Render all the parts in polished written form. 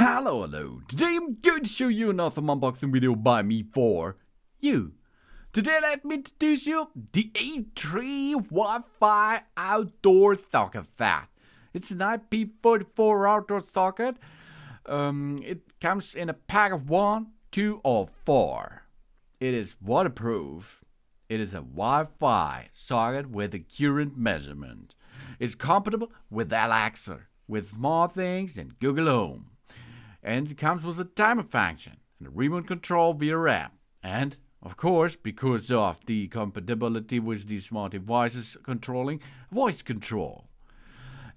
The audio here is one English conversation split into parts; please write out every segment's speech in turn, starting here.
Hello. Today I'm going to show you another unboxing video by me for you. Today let me introduce you the EIGHTREE Wi-Fi outdoor socket set. It's an IP44 outdoor socket. It comes in a pack of 1, 2 or 4. It is waterproof. It is a Wi-Fi socket with a current measurement. It's compatible with Alexa, with SmartThings and Google Home. And it comes with a timer function and a remote control via app. And, of course, because of the compatibility with the smart devices controlling voice control.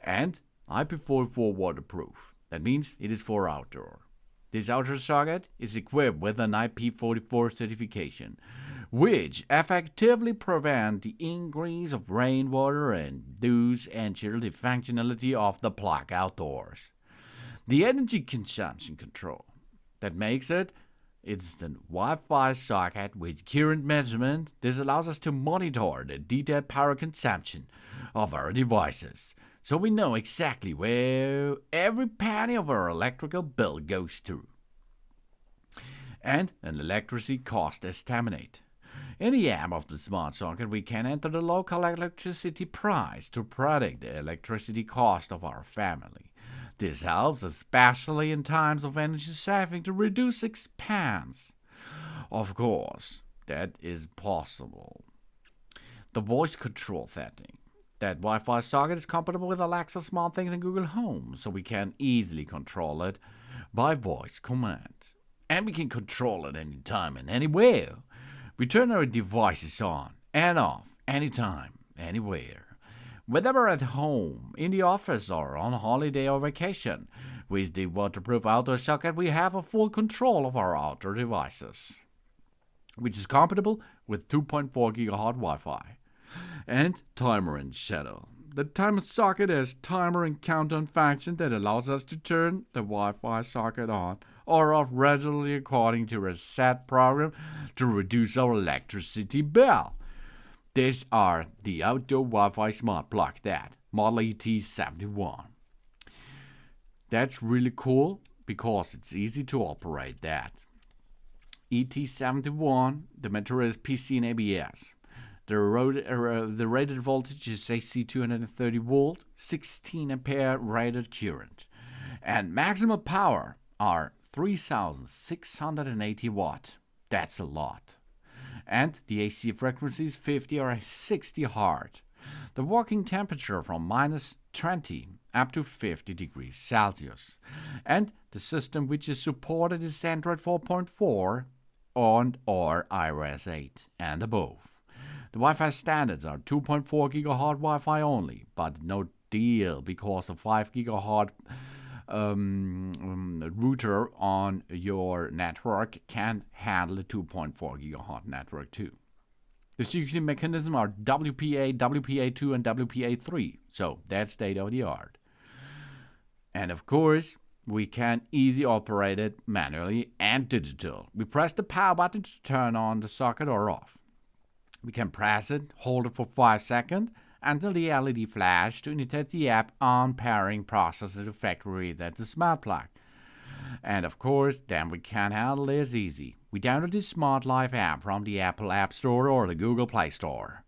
And IP44 waterproof. That means it is for outdoor. This outdoor socket is equipped with an IP44 certification, which effectively prevents the ingress of rainwater and thus ensure the functionality of the plug outdoors. The energy consumption control that makes it's the Wi-Fi socket with current measurement. This allows us to monitor the detailed power consumption of our devices, so we know exactly where every penny of our electrical bill goes to. And an electricity cost estimate. In the app of the smart socket, we can enter the local electricity price to predict the electricity cost of our family. This helps, especially in times of energy saving, to reduce expense. Of course, that is possible. The voice control setting. That Wi-Fi socket is compatible with Alexa, SmartThings, and Google Home, so we can easily control it by voice command. And we can control it anytime and anywhere. We turn our devices on and off anytime, anywhere. Whether we're at home, in the office, or on holiday or vacation, with the waterproof outdoor socket, we have a full control of our outdoor devices, which is compatible with 2.4 GHz Wi-Fi. And timer and shadow. The timer socket has timer and countdown function that allows us to turn the Wi-Fi socket on or off regularly according to a set program to reduce our electricity bill. These are the outdoor Wi-Fi smart plug that model ET71. That's really cool because it's easy to operate that. ET71, the material is PC and ABS. The rated voltage is AC 230 volt, 16 ampere rated current. And maximum power are 3,680 watt. That's a lot. And the AC frequency is 50 or 60 Hz. The working temperature from -20 up to 50 degrees Celsius. And the system which is supported is Android 4.4 and or iOS 8 and above. The Wi-Fi standards are 2.4 GHz Wi-Fi only, but no deal because of 5 GHz router on your network can handle a 2.4 GHz network too. The security mechanism are WPA, WPA2, and WPA3, so that's state of the art. And of course, we can easily operate it manually and digital. We press the power button to turn on the socket or off. We can press it, hold it for 5 seconds, until the LED flash to indicate the app on pairing process to factory resets the smart plug. And of course, then we can handle this easy. We download the Smart Life app from the Apple App Store or the Google Play Store.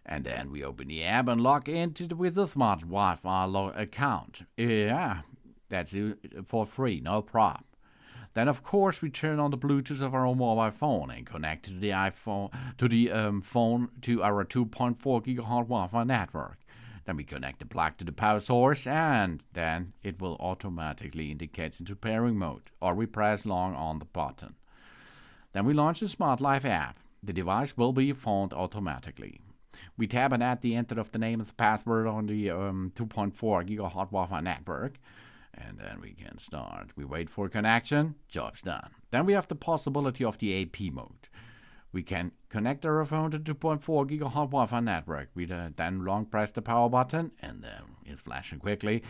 And then we open the app and log into with the Smart Wi-Fi account. Yeah, that's for free, no problem. Then, of course, we turn on the Bluetooth of our mobile phone and connect to the phone to our 2.4 GHz Wi-Fi network. Then we connect the plug to the power source, and then it will automatically indicate into pairing mode, or we press long on the button. Then we launch the Smart Life app. The device will be phoned automatically. We tap and add the enter of the name of the password on the 2.4 GHz Wi-Fi network. And then we can start. We wait for connection, job's done. Then we have the possibility of the AP mode. We can connect our phone to 2.4 GHz Wi-Fi network. We then long press the power button, and then it's flashing quickly.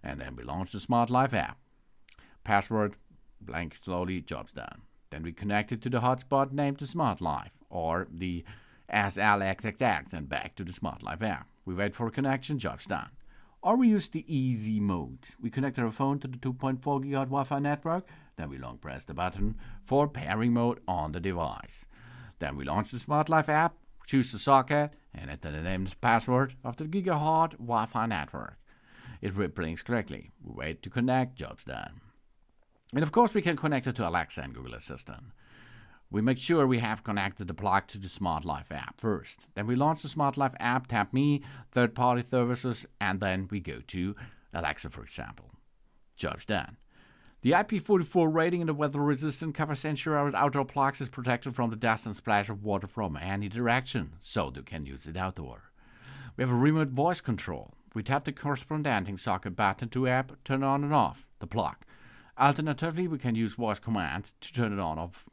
And then we launch the Smart Life app. Password, blank slowly, job's done. Then we connect it to the hotspot named the Smart Life, or the SLXXX, and back to the Smart Life app. We wait for connection, job's done. Or we use the easy mode. We connect our phone to the 2.4 GHz Wi-Fi network, then we long press the button for pairing mode on the device. Then we launch the SmartLife app, choose the socket, and enter the name and password of the gigahertz Wi-Fi network. It blinks correctly. We wait to connect, job's done. And of course we can connect it to Alexa and Google Assistant. We make sure we have connected the plug to the SmartLife app first. Then we launch the SmartLife app, tap Me, third-party services, and then we go to Alexa, for example. Job's done. The IP44 rating and the weather-resistant covers ensure our outdoor plugs is protected from the dust and splash of water from any direction, so you can use it outdoor. We have a remote voice control. We tap the corresponding socket button to app, turn on and off the plug. Alternatively, we can use voice command to turn it on off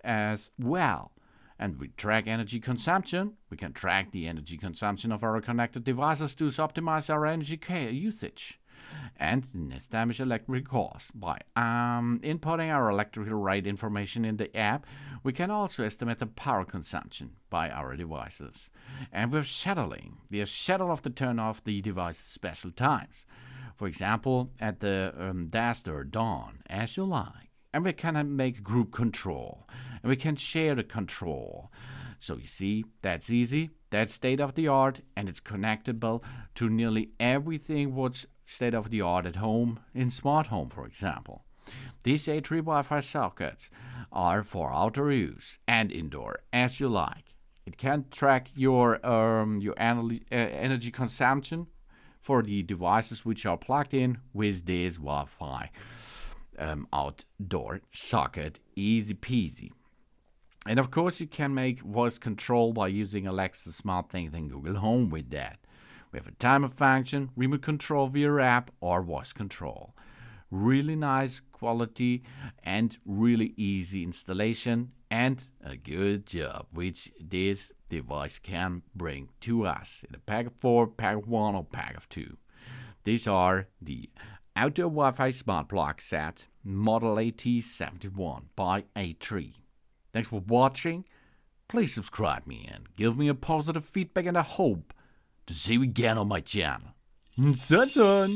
as well. And we track energy consumption. We can track the energy consumption of our connected devices to optimize our energy usage. And establish electric costs. By inputting our electrical rate information in the app, we can also estimate the power consumption by our devices. And with scheduling, the schedule of the turn off the device's special times. For example, at the dusk or dawn, as you like. And we can make group control. And we can share the control. So you see, that's easy, that's state-of-the-art, and it's connectable to nearly everything what's state-of-the-art at home, in smart home, for example. These EIGHTREE Wi-Fi sockets are for outdoor use and indoor, as you like. It can track your energy consumption for the devices which are plugged in with this Wi-Fi outdoor socket, easy peasy. And of course you can make voice control by using Alexa, SmartThings and Google Home with that. We have a timer function, remote control via app or voice control. Really nice quality and really easy installation and a good job which this device can bring to us in a pack of 4, pack of 1 or pack of 2. These are the outdoor Wi-Fi smart plug set model AT71 by EIGHTREE. Thanks for watching. Please subscribe me and give me a positive feedback, and I hope to see you again on my channel. So